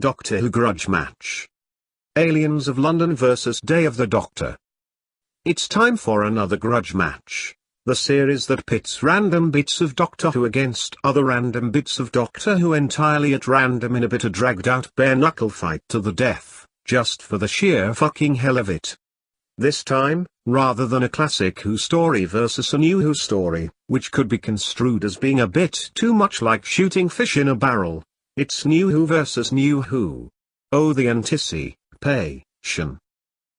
Doctor Who Grudge Match. Aliens of London vs Day of the Doctor. It's time for another Grudge Match, the series that pits random bits of Doctor Who against other random bits of Doctor Who entirely at random in a bitter dragged out bare knuckle fight to the death, just for the sheer fucking hell of it. This time, rather than a classic Who story versus a new Who story, which could be construed as being a bit too much like shooting fish in a barrel, it's New Who versus New Who. Oh, the anticipation.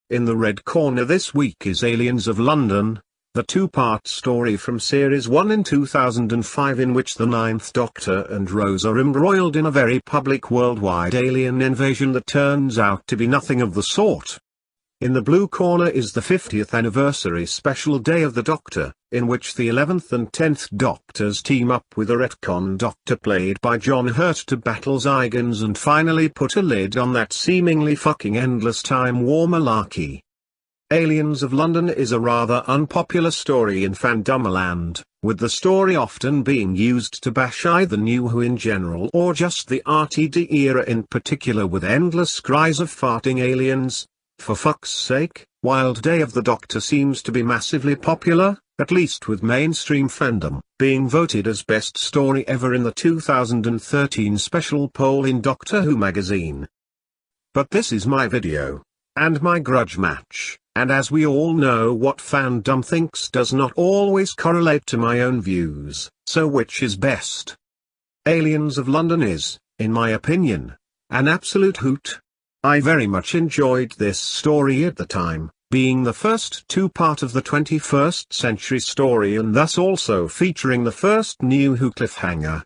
In the red corner this week is Aliens of London, the two-part story from Series 1 in 2005 in which the Ninth Doctor and Rose are embroiled in a very public worldwide alien invasion that turns out to be nothing of the sort. In the blue corner is the 50th anniversary special Day of the Doctor, in which the 11th and 10th Doctors team up with a retcon Doctor played by John Hurt to battle Zygons and finally put a lid on that seemingly fucking endless time war malarkey. Aliens of London is a rather unpopular story in fandom land, with the story often being used to bash either New Who in general or just the RTD era in particular, with endless cries of farting aliens. For fuck's sake, while Day of the Doctor seems to be massively popular, at least with mainstream fandom, being voted as best story ever in the 2013 special poll in Doctor Who magazine. But this is my video, and my grudge match, and as we all know, what fandom thinks does not always correlate to my own views, so which is best? Aliens of London is, in my opinion, an absolute hoot. I very much enjoyed this story at the time, being the first two-part of the 21st century story and thus also featuring the first New Who cliffhanger.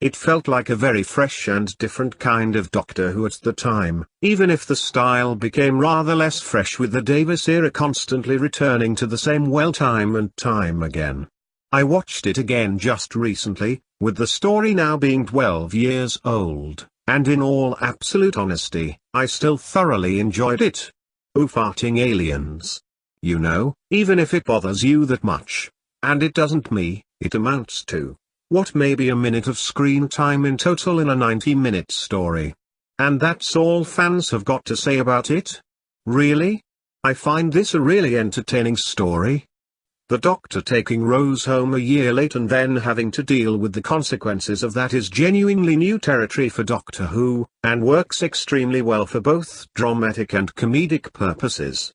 It felt like a very fresh and different kind of Doctor Who at the time, even if the style became rather less fresh with the Davis era constantly returning to the same well time and time again. I watched it again just recently, with the story now being 12 years old. And in all absolute honesty, I still thoroughly enjoyed it. Oh, farting aliens. You know, even if it bothers you that much, and it doesn't me, it amounts to, what, maybe a minute of screen time in total in a 90-minute story. And that's all fans have got to say about it? Really? I find this a really entertaining story. The Doctor taking Rose home a year late and then having to deal with the consequences of that is genuinely new territory for Doctor Who, and works extremely well for both dramatic and comedic purposes.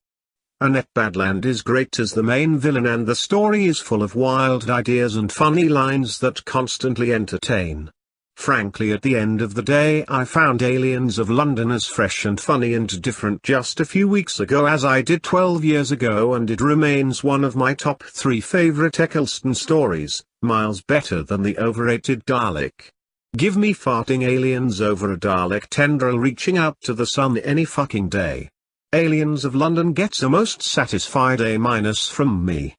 Annette Badland is great as the main villain, and the story is full of wild ideas and funny lines that constantly entertain. Frankly, at the end of the day, I found Aliens of London as fresh and funny and different just a few weeks ago as I did 12 years ago, and it remains one of my top 3 favorite Eccleston stories, miles better than the overrated Dalek. Give me farting aliens over a Dalek tendril reaching out to the sun any fucking day. Aliens of London gets a most satisfied A- from me.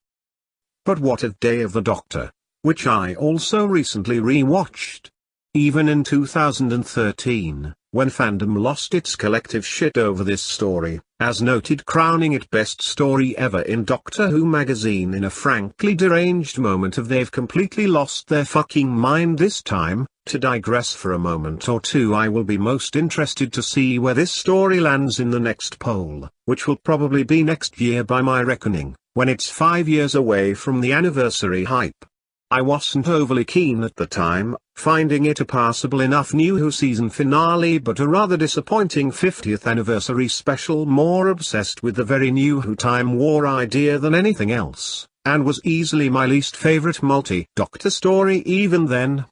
But what of Day of the Doctor, which I also recently re-watched? Even in 2013, when fandom lost its collective shit over this story, as noted crowning it best story ever in Doctor Who magazine in a frankly deranged moment of they've completely lost their fucking mind this time, to digress for a moment or two, I will be most interested to see where this story lands in the next poll, which will probably be next year by my reckoning, when it's 5 years away from the anniversary hype. I wasn't overly keen at the time, finding it a passable enough New Who season finale but a rather disappointing 50th anniversary special, more obsessed with the very New Who Time War idea than anything else, and was easily my least favorite multi-Doctor story even then.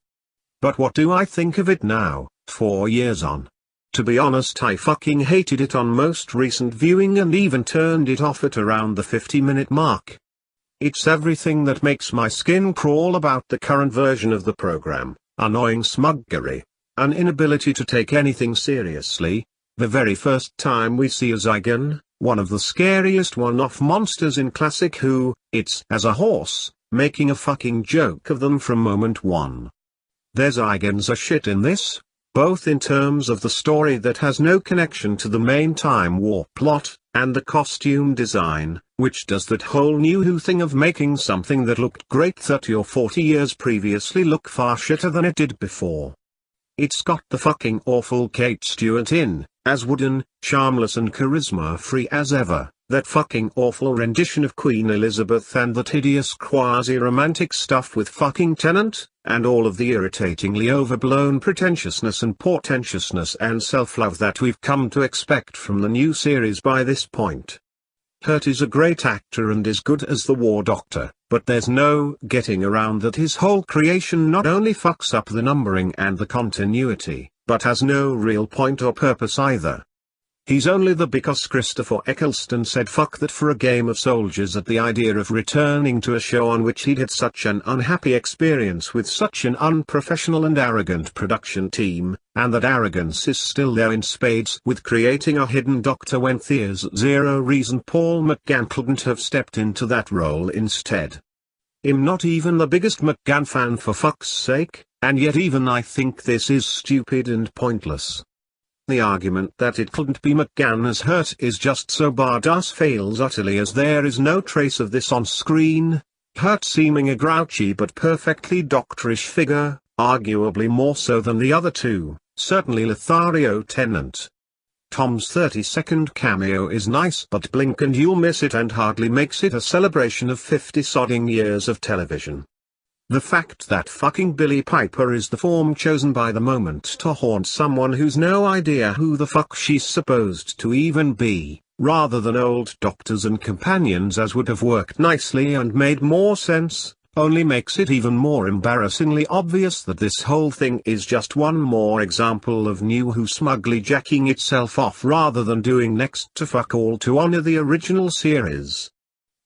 But what do I think of it now, 4 years on? To be honest, I fucking hated it on most recent viewing and even turned it off at around the 50-minute mark. It's everything that makes my skin crawl about the current version of the program: annoying smuggery, an inability to take anything seriously, the very first time we see a Zygon, one of the scariest one-off monsters in classic Who, it's as a horse, making a fucking joke of them from moment one. There's Zygons are shit in this, both in terms of the story that has no connection to the main Time War plot, and the costume design, which does that whole New Who thing of making something that looked great 30 or 40 years previously look far shitter than it did before. It's got the fucking awful Kate Stewart in, as wooden, charmless and charisma-free as ever, that fucking awful rendition of Queen Elizabeth and that hideous quasi-romantic stuff with fucking Tennant, and all of the irritatingly overblown pretentiousness and portentousness and self-love that we've come to expect from the new series by this point. Hurt is a great actor and is good as the War Doctor, but there's no getting around that his whole creation not only fucks up the numbering and the continuity, but has no real point or purpose either. He's only there because Christopher Eccleston said fuck that for a game of soldiers at the idea of returning to a show on which he'd had such an unhappy experience with such an unprofessional and arrogant production team, and that arrogance is still there in spades with creating a hidden Doctor when there's zero reason Paul McGann couldn't have stepped into that role instead. I'm not even the biggest McGann fan for fuck's sake, and yet even I think this is stupid and pointless. The argument that it couldn't be McGann as Hurt is just so badass fails utterly as there is no trace of this on screen, Hurt seeming a grouchy but perfectly doctorish figure, arguably more so than the other two, certainly Lothario Tennant. Tom's 30-second cameo is nice but blink and you'll miss it and hardly makes it a celebration of 50-sodding years of television. The fact that fucking Billie Piper is the form chosen by the moment to haunt someone who's no idea who the fuck she's supposed to even be, rather than old doctors and companions as would have worked nicely and made more sense, only makes it even more embarrassingly obvious that this whole thing is just one more example of New Who smugly jacking itself off rather than doing next to fuck all to honor the original series.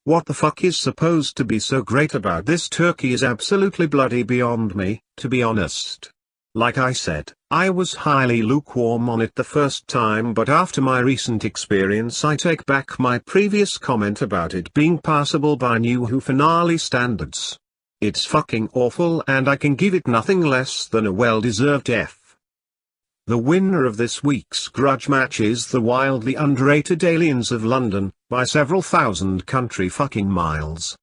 What the fuck is supposed to be so great about this turkey is absolutely bloody beyond me, to be honest. Like I said, I was highly lukewarm on it the first time, but after my recent experience I take back my previous comment about it being passable by New Who finale standards. It's fucking awful and I can give it nothing less than a well-deserved F. The winner of this week's grudge match is the wildly underrated Aliens of London, by several thousand country fucking miles.